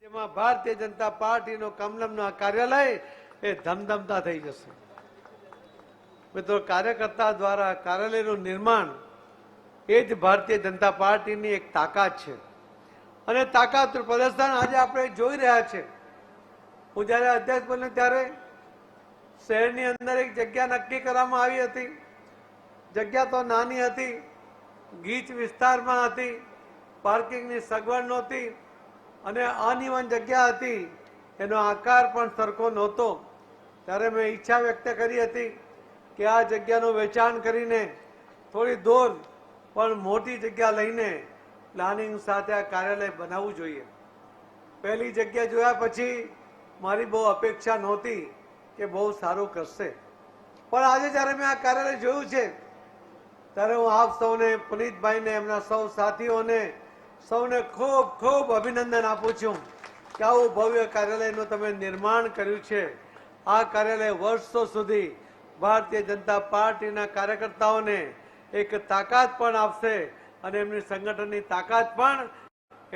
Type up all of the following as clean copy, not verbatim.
જેમાં ભારતીય જનતા પાર્ટીનો કમલમનું કાર્યાલય એ ધમધમતા થઈ જશે. મિત્રો, કાર્યકર્તા દ્વારા કાર્યાલયનું નિર્માણ એ જ ભારતીય જનતા પાર્ટીની એક તાકાત છે અને તાકાતનું પ્રદર્શન આજે આપણે જોઈ રહ્યા છે. હું જ્યારે અધ્યક્ષ બન્યો ત્યારે શહેરની અંદર એક જગ્યા નક્કી કરવામાં આવી હતી. જગ્યા તો નાની હતી, ગીચ વિસ્તારમાં હતી, પાર્કિંગની સગવડ નહોતી અને અનિવન જગ્યા હતી, એનો આકાર પણ સરખો નહોતો. ત્યારે મેં ઈચ્છા વ્યક્ત કરી હતી કે આ જગ્યાનું વેચાણ કરીને થોડી દૂર પણ મોટી જગ્યા લઈને પ્લાનિંગ સાથે આ કાર્યાલય બનાવવું જોઈએ. પહેલી જગ્યા જોયા પછી મારી બહુ અપેક્ષા નહોતી કે બહુ સારું કરશે, પણ આજે જ્યારે મેં આ કાર્યાલય જોયું છે ત્યારે હું આપ સૌને, પુનિતભાઈને, એમના સૌ સાથીઓને સૌને ખૂબ ખૂબ અભિનંદન આપું છું કે આવું ભવ્ય કાર્યાલયનું તમે નિર્માણ કર્યું છે. આ કાર્યાલય વર્ષો સુધી ભારતીય જનતા પાર્ટીના કાર્યકર્તાઓને એક તાકાત પણ આપશે અને એમની સંગઠનની તાકાત પણ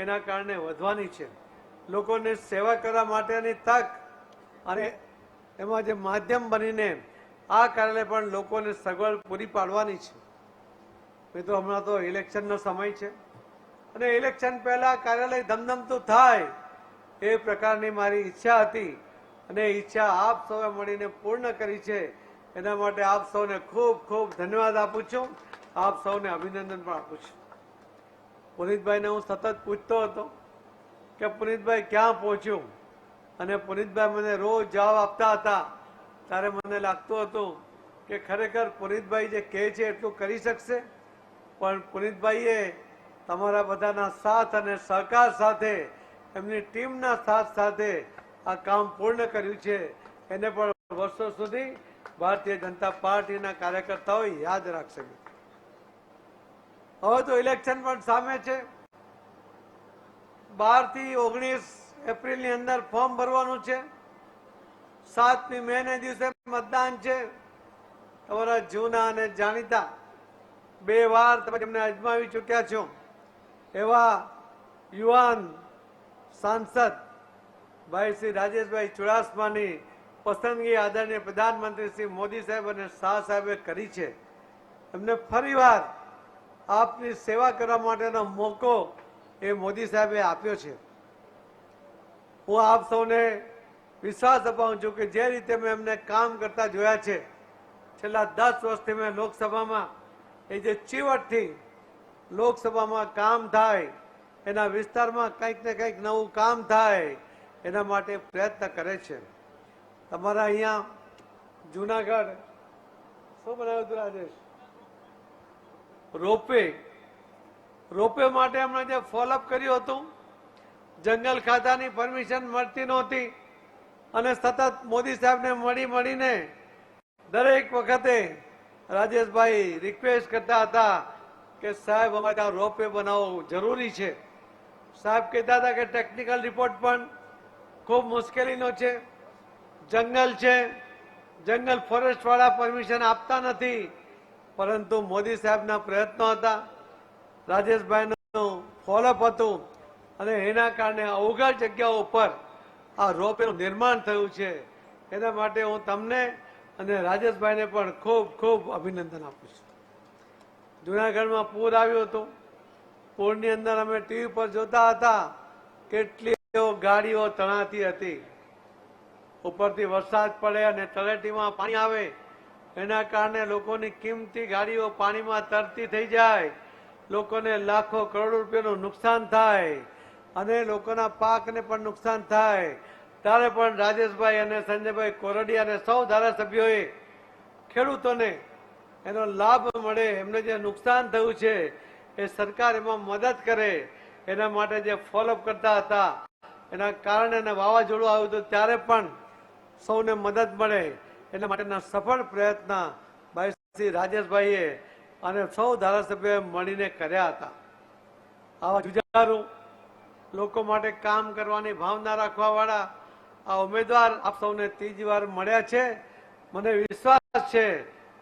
એના કારણે વધવાની છે. લોકોને સેવા કરવા માટેની તક અને એમાં જે માધ્યમ બનીને આ કાર્યાલય પણ લોકોને સગવડ પૂરી પાડવાની છે. મિત્રો, હમણાં તો ઇલેક્શનનો સમય છે અને ઇલેક્શન પહેલા કાર્યાલય ધમધમતું થાય એ પ્રકારની મારી ઈચ્છા હતી અને ઈચ્છા આપ સૌએ મળીને પૂર્ણ કરી છે. એના માટે આપ સૌને ખૂબ ખૂબ ધન્યવાદ આપું છું, આપ સૌને અભિનંદન પણ આપું છું. પુનિતભાઈને હું સતત પૂછતો હતો કે પુનિતભાઈ ક્યાં પહોંચ્યું, અને પુનિતભાઈ મને રોજ જવાબ આપતા હતા. ત્યારે મને લાગતું હતું કે ખરેખર પુનિતભાઈ જે કહે છે એટલું કરી શકશે, પણ પુનિતભાઈએ તમારા બધાના સાથ અને સહકાર સાથે, એમની ટીમના સાથ સાથે આ કામ પૂર્ણ કર્યું છે. એને પણ વર્ષો સુધી ભારતીય જનતા પાર્ટીના કાર્યકર્તાઓ યાદ રાખશે. હવે તો ઇલેક્શન પણ સામે છે. 12 થી 19 એપ્રિલની અંદર ફોર્મ ભરવાનું છે. 7મી મેને દિવસે મતદાન છે. તમારા જૂના અને જાણીતા 2 વાર તમે જેમને અજમાવી ચૂક્યા છો એવા યુવાન સાંસદ ભાઈ શ્રી રાજેશભાઈ ચુડાસમાની પસંદગી આદરણીય પ્રધાનમંત્રી શ્રી મોદી સાહેબ અને શાહ સાહેબે કરી છે. એમને ફરીવાર આપની સેવા કરવા માટેનો મોકો એ મોદી સાહેબે આપ્યો છે. હું આપ સૌને વિશ્વાસ અપાવું છું કે જે રીતે મેં એમને કામ કરતા જોયા છે, છેલ્લા 10 વર્ષથી મેં લોકસભામાં એ જે ચીવટથી લોકસભામાં કામ થાય, એના વિસ્તારમાં કંઈક ને કંઈક નવું કામ થાય, એના માટે પ્રયત્ન કરે છે. તમારા અહીંયા જુનાગઢ શું બનાવ્યું હતું રાજેશ? રોપવે માટે હમણાં જે ફોલોઅપ કર્યું હતું, જંગલ ખાતાની પરમિશન મળતી નહોતી અને સતત મોદી સાહેબને મળીને દરેક વખતે રાજેશભાઈ રિક્વેસ્ટ કરતા હતા કે સાહેબ અમારે ત્યાં રોપવે બનાવવો જરૂરી છે. સાહેબ કહેતા હતા કે ટેકનિકલ રિપોર્ટ પણ ખૂબ મુશ્કેલીનો છે, જંગલ છે, જંગલ ફોરેસ્ટ વાળા પરમિશન આપતા નથી. પરંતુ મોદી સાહેબના પ્રયત્નો હતા, રાજેશભાઈનું ફોલોઅપ હતું અને એના કારણે અવઘડ જગ્યાઓ ઉપર આ રોપવેનું નિર્માણ થયું છે. એના માટે હું તમને અને રાજેશભાઈને પણ ખૂબ ખૂબ અભિનંદન આપું છું. જુનાગઢમાં પૂર આવ્યું હતું. પૂરની અંદર અમે ટીવી પર જોતા હતા કેટલી ગાડીઓ તણાતી હતી. ઉપરથી વરસાદ પડે અને તળેટીમાં પાણી આવે, એના કારણે લોકોની કિંમતી ગાડીઓ પાણીમાં તરતી થઈ જાય, લોકોને લાખો કરોડો રૂપિયાનું નુકસાન થાય અને લોકોના પાકને પણ નુકસાન થાય. ત્યારે પણ રાજેશભાઈ અને સંજયભાઈ કોરડિયા અને સૌ ધારાસભ્યોએ ખેડૂતોને એનો લાભ મળે, એમને જે નુકસાન થયું છે એ સરકાર એમાં મદદ કરે, એના માટે જે ફોલોઅપ કરતા હતા. એના કારણે વાવાઝોડું આવ્યું હતું ત્યારે પણ સૌને મદદ મળે, એના માટેના સફળ પ્રયત્ન ભાઈ શ્રી રાજેશભાઈએ અને સૌ ધારાસભ્યોએ મળીને કર્યા હતા. આવા જુજારુ લોકો માટે કામ કરવાની ભાવના રાખવાવાળા આ ઉમેદવાર આપ સૌને 3જી વાર મળ્યા છે. મને વિશ્વાસ છે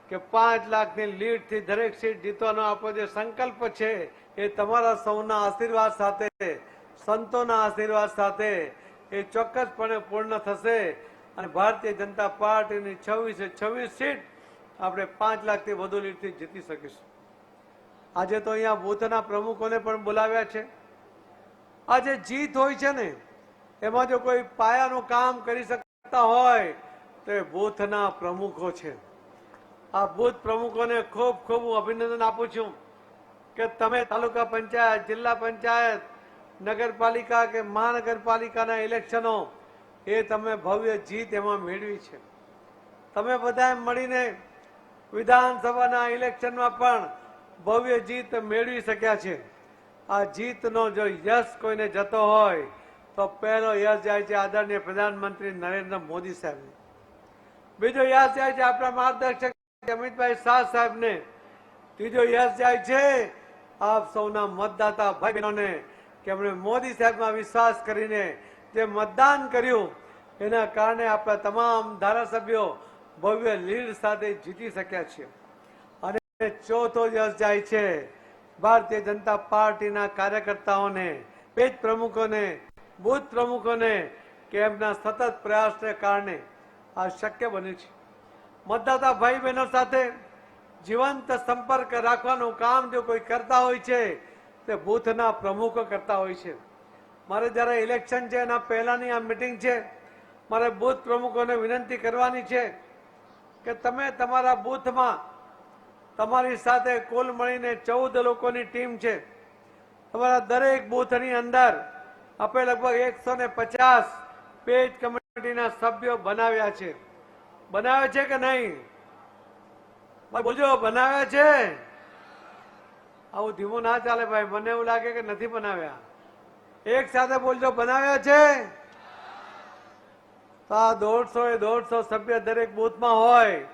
કે 5 લાખની લીડથી દરેક સીટ જીતવાનો આપણો જે સંકલ્પ છે એ તમારા સૌના આશીર્વાદ સાથે સંતોના આશીર્વાદ સાથે એ ચોક્કસપણે પૂર્ણ થશે અને ભારતીય જનતા પાર્ટીની 26 સીટ આપણે 5 લાખથી વધુ લીડથી જીતી શકીશું. આજે તો અહીંયા બૂથના પ્રમુખોને પણ બોલાવ્યા છે. આજે જીત હોય છે ને, એમાં જો કોઈ પાયાનું કામ કરી શકતા હોય તો એ બૂથના પ્રમુખો છે. આ બૂથ પ્રમુખોને ખૂબ ખૂબ હું અભિનંદન આપું છું કે તમે તાલુકા પંચાયત, જિલ્લા પંચાયત, નગરપાલિકા કે મહાનગરપાલિકાના ઇલેક્શનો એ તમે ભવ્ય જીત એમાં મેળવી છે. તમે બધાએ મળીને વિધાનસભાના ઇલેક્શનમાં પણ ભવ્ય જીત મેળવી શક્યા છે. આ જીતનો જો યશ કોઈને જતો હોય તો પહેલો યશ જાય છે આદરણીય પ્રધાનમંત્રી નરેન્દ્ર મોદી સાહેબને. બીજો યશ જાય છે આપણા માર્ગદર્શક અમિતભાઈ શાહ સાહેબને. ત્રીજો યશ જાય છે આપ સૌના મતદાતા ભાઈ બહેનોને કે એમણે મોદી સાહેબમાં વિશ્વાસ કરીને જે મતદાન કર્યું એના કારણે આપણા તમામ ધારાસભ્યો ભવ્ય લીડ સાથે જીતી શક્યા છે. અને ચોથો યશ જાય છે ભારતીય જનતા પાર્ટીના કાર્યકર્તાઓને, પેજ પ્રમુખોને, બૂથ પ્રમુખોને કે એમના સતત પ્રયાસને કારણે આ શક્ય બન્યું છે. મતદાતા ભાઈ બહેનો સાથે જીવંત સંપર્ક રાખવાનું કામ જો કોઈ કરતા હોય છે તે બૂથના પ્રમુખો કરતા હોય છે. મારે જ્યારે ઇલેક્શન છે એના પહેલાની આ મિટિંગ છે, મારે બૂથ પ્રમુખોને વિનંતી કરવાની છે કે તમે તમારા બૂથમાં તમારી સાથે કુલ મળીને 14 લોકોની ટીમ છે. તમારા દરેક બૂથની અંદર આપણે લગભગ 150 પેજ કમિટીના સભ્યો બનાવ્યા છે. બનાવ્યા છે કે નહીં? બોલજો, બનાવ્યા છે? આવું ધીમું ના ચાલે ભાઈ, મને એવું લાગે કે નથી બનાવ્યા. એક સાથે બોલજો, બનાવ્યા છે? તો આ 150 સભ્ય દરેક બૂથમાં હોય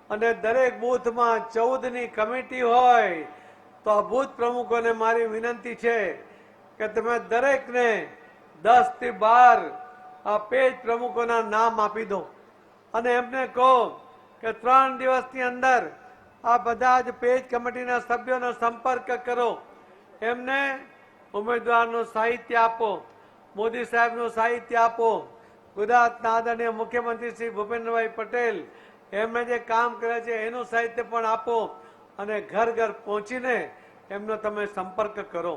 અને દરેક બૂથમાં 14ની કમિટી હોય તો આ બૂથ પ્રમુખોને મારી વિનંતી છે કે તમે દરેકને 10 થી 12 આ પેજ પ્રમુખોના નામ આપી દો અને એમને કહો કે 3 દિવસની અંદર આ બધા જ પેજ કમિટીના સભ્યોનો સંપર્ક કરો. એમને ઉમેદવારનું સાહિત્ય આપો, મોદી સાહેબનું સાહિત્ય આપો, ગુજરાતના આદરણીય મુખ્યમંત્રી શ્રી ભૂપેન્દ્રભાઈ પટેલ એમણે જે કામ કરે છે એનું સાહિત્ય પણ આપો અને ઘર ઘર પહોંચીને એમનો તમે સંપર્ક કરો.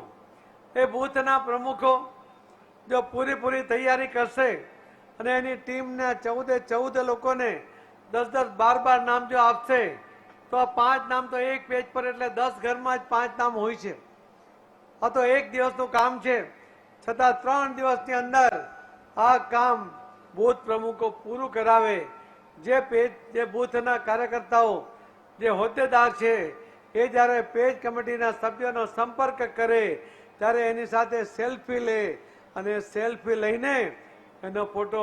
એ બૂથના પ્રમુખો જો પૂરી તૈયારી કરશે અને એની ટીમને 14 લોકોને 10, 12 નામ જો આપશે તો 5 નામ તો એક પેજ પર એટલે 10 ઘરમાં જ 5 નામ હોય છે. આ તો એક દિવસનું કામ છે, છતાં 3 દિવસની અંદર આ કામ બૂથ પ્રમુખો પૂરું કરાવે. જે બૂથના કાર્યકર્તાઓ, જે હોદ્દેદાર છે એ જ્યારે પેજ કમિટીના સભ્યોનો સંપર્ક કરે ત્યારે એની સાથે સેલ્ફી લે અને સેલ્ફી લઈને એનો ફોટો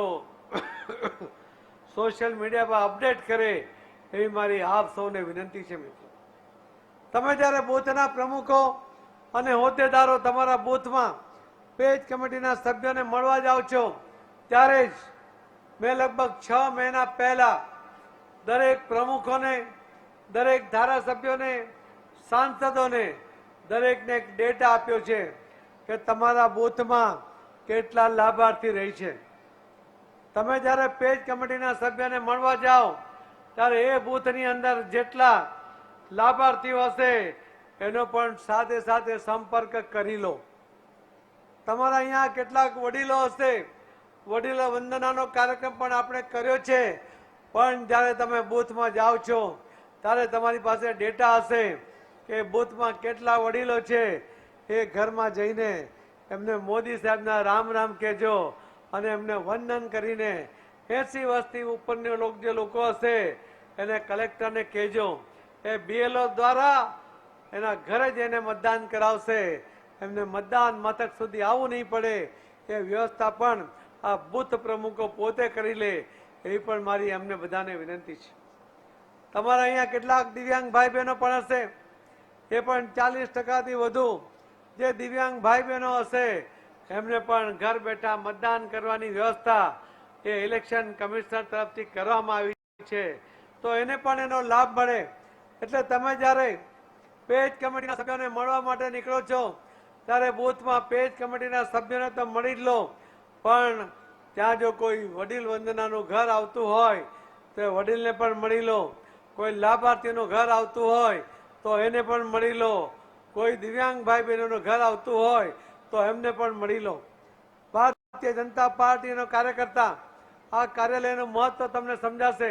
સોશિયલ મીડિયા પર અપડેટ કરે એવી મારી આપ સૌને વિનંતી છે. મિત્રો, તમે જ્યારે બૂથના પ્રમુખો અને હોદ્દેદારો તમારા બૂથમાં પેજ કમિટીના સભ્યોને મળવા જાઓ છો ત્યારે જ મેં લગભગ 6 મહિના પહેલા દરેક પ્રમુખોને, દરેક ધારાસભ્યોને, સાંસદોને દરેકને એક ડેટા આપ્યો છે કે તમારા બૂથમાં કેટલા લાભાર્થી રહી છે. તમે જ્યારે પેજ કમિટીના સભ્યને મળવા જાઓ ત્યારે એ બૂથની અંદર જેટલા લાભાર્થીઓ હશે એનો પણ સાથે સાથે સંપર્ક કરી લો. તમારા અહીંયા કેટલાક વડીલો હશે, વડીલો વંદનાનો કાર્યક્રમ પણ આપણે કર્યો છે, પણ જ્યારે તમે બૂથમાં જાઓ છો ત્યારે તમારી પાસે ડેટા હશે કે બૂથમાં કેટલા વડીલો છે. એ ઘરમાં જઈને એમને મોદી સાહેબના રામ રામ કહેજો અને એમને વંદન કરીને 80 વર્ષથી ઉપરના જે લોકો હશે એને કલેક્ટરને કહેજો. એ BLO દ્વારા એના ઘરે જઈને મતદાન કરાવશે. એમને મતદાન મથક સુધી આવવું નહીં પડે એ વ્યવસ્થા પણ આ બૂથ પ્રમુખો પોતે કરી લે એવી પણ મારી એમને બધાને વિનંતી છે. તમારા અહીંયા કેટલાક દિવ્યાંગ ભાઈ બહેનો પણ હશે, એ પણ 40% વધુ જે દિવ્યાંગ ભાઈ બહેનો હશે એમને પણ ઘર બેઠા મતદાન કરવાની વ્યવસ્થા એ ઇલેક્શન કમિશનર તરફથી કરવામાં આવી છે, તો એને પણ એનો લાભ મળે. એટલે તમે જ્યારે પેજ કમિટીના સભ્યોને મળવા માટે નીકળો છો ત્યારે બૂથમાં પેજ કમિટીના સભ્યોને તો મળી જ લો, પણ ત્યાં જો કોઈ વડીલ વંદનાનું ઘર આવતું હોય તો વડીલને પણ મળી લો, કોઈ લાભાર્થીનું ઘર આવતું હોય તો એને પણ મળી લો, કોઈ દિવ્યાંગ ભાઈ બહેનોનું ઘર આવતું હોય તો એમને પણ મળી લો. ભારતીય જનતા પાર્ટીનો કાર્યકર્તા આ કાર્યાલયનું મહત્વ તમને સમજાશે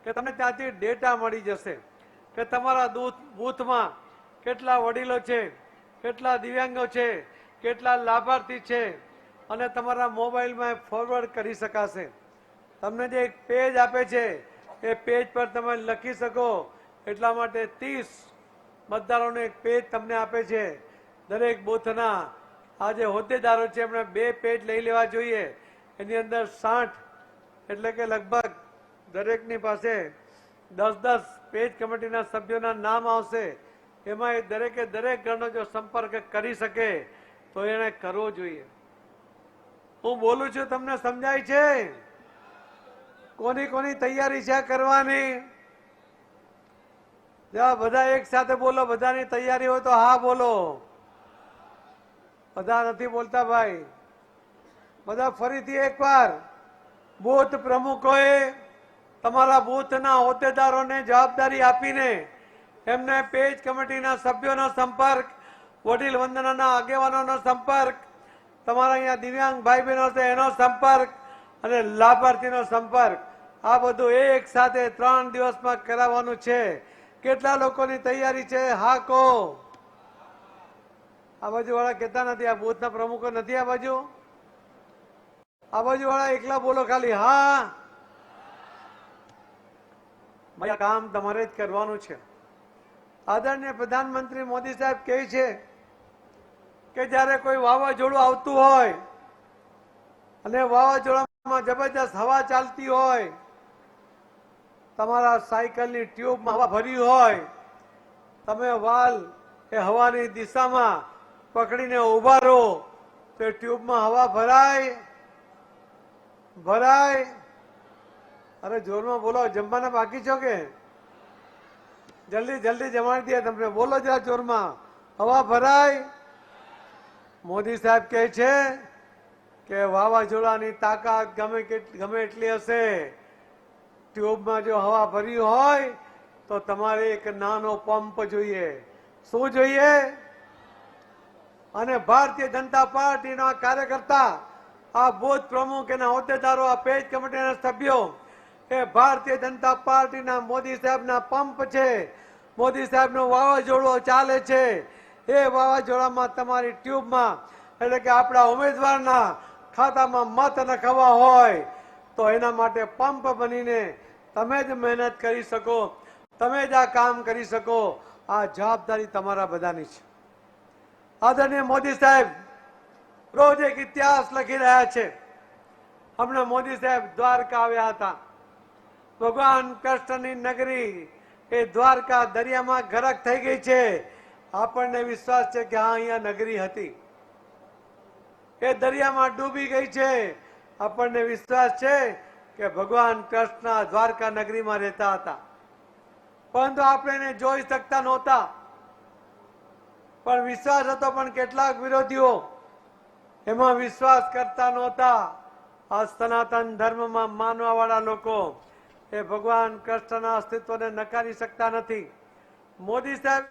કે તમને ત્યાંથી ડેટા મળી જશે કે તમારા બૂથમાં કેટલા વડીલો છે, કેટલા દિવ્યાંગો છે, કેટલા લાભાર્થી છે, અને તમારા મોબાઈલમાં ફોરવર્ડ કરી શકાશે. તમને જે એક પેજ આપે છે એ પેજ પર તમે લખી શકો એટલા માટે 30 મતદારોનું એક પેજ તમને આપે છે. દરેક બૂથના આ જે હોદ્દેદારો છે એમણે 2 પેજ લઈ લેવા જોઈએ. એની અંદર 60 એટલે કે લગભગ દરેકની પાસે 10-10 પેજ કમિટીના સભ્યોના નામ આવશે. એમાં એ દરેકે દરેક ઘરનો જો સંપર્ક કરી શકે તો એને કરવો જોઈએ. હું બોલું છું તમને સમજાય છે? કોની કોની તૈયારી છે કરવાની? બધા એક સાથે બોલો. બધાની તૈયારી હોય તો હા બોલો. બધા નથી બોલતા ભાઈ. બધા ફરીથી એકવાર બૂથ પ્રમુખોએ તમારા બૂથના હોદ્દેદારોને જવાબદારી આપીને એમને પેજ કમિટીના સભ્યોનો સંપર્ક, વડીલ વંદનાના આગેવાનોનો સંપર્ક, તમારા અહીંયા દિવ્યાંગ ભાઈ બહેનો છે એનો સંપર્ક અને લાભાર્થીનો સંપર્ક, આ બધું એક સાથે 3 દિવસમાં કરાવવાનું છે. કેટલા લોકોની તૈયારી છે? હા કહો. આ બાજુ વાળા કહેતા નથી. આ બૂથના પ્રમુખો નથી આ બાજુ. આ બાજુ વાળા એકલા બોલો ખાલી હા. ભાઈ કામ તમારે જ કરવાનું છે. આદરણીય પ્રધાનમંત્રી મોદી સાહેબ કહે છે કે જ્યારે કોઈ વાવાઝોડું આવતું હોય અને વાવાઝોડામાં જબરજસ્ત હવા ચાલતી હોય, તમારા સાયકલની ટ્યુબમાં હવા ભરી હોય, તમે વાલ એ હવાની દિશામાં પકડીને ઉભા રહો તો ટ્યુબમાં હવા ભરાય? ભરાય? અરે જોરમાં બોલો. જમવાના બાકી છો કે? જલ્દી જલ્દી જમાડી દે તમને. બોલો જરા જોરમાં. હવા ભરાય? મોદી સાહેબ કહે છે કે વાવાઝોડાની તાકાત ગમે એટલી હશે, ટ્યુબમાં જો હવા ભરી હોય તો તમારે એક નાનો પંપ જોઈએ. શું જોઈએ? અને ભારતીય જનતા પાર્ટીના કાર્યકર્તા, આ બૂથ પ્રમુખ, એના હોદ્દેદારો, આ પેજ કમિટીના સભ્યો એ ભારતીય જનતા પાર્ટીના મોદી સાહેબના પંપ છે. મોદી સાહેબનું વાવાઝોડું ચાલે છે. એ વાવાઝોડામાં તમારી ટ્યુબમાં એટલે કે આપણા ઉમેદવારના ખાતામાં મત નખાવવા હોય તો એના માટે પંપ બનીને તમે જ મહેનત કરી શકો, તમે જ આ કામ કરી શકો. આ જવાબદારી તમારા બધાની છે. આદરણીય મોદી સાહેબ રોજ એક ઇતિહાસ લખી રહ્યા છે. હમણાં મોદી સાહેબ દ્વારકા આવ્યા હતા. ભગવાન કૃષ્ણની નગરી એ દ્વારકા દરિયામાં ગરક થઈ ગઈ છે. આપણને વિશ્વાસ છે કે હા, અહીંયા નગરી હતી, એ દરિયામાં ડૂબી ગઈ છે. આપણને વિશ્વાસ છે કે ભગવાન કૃષ્ણ દ્વારકા નગરીમાં રહેતા હતા, પરંતુ આપણે એને જોઈ શકતા નહોતા. પણ વિશ્વાસ હતો. પણ કેટલાક વિરોધીઓ એમાં વિશ્વાસ કરતા નહોતા. આ સનાતન ધર્મમાં માનવા વાળા લોકો એ ભગવાન કૃષ્ણના અસ્તિત્વને નકારી શકતા નથી. મોદી સાહેબ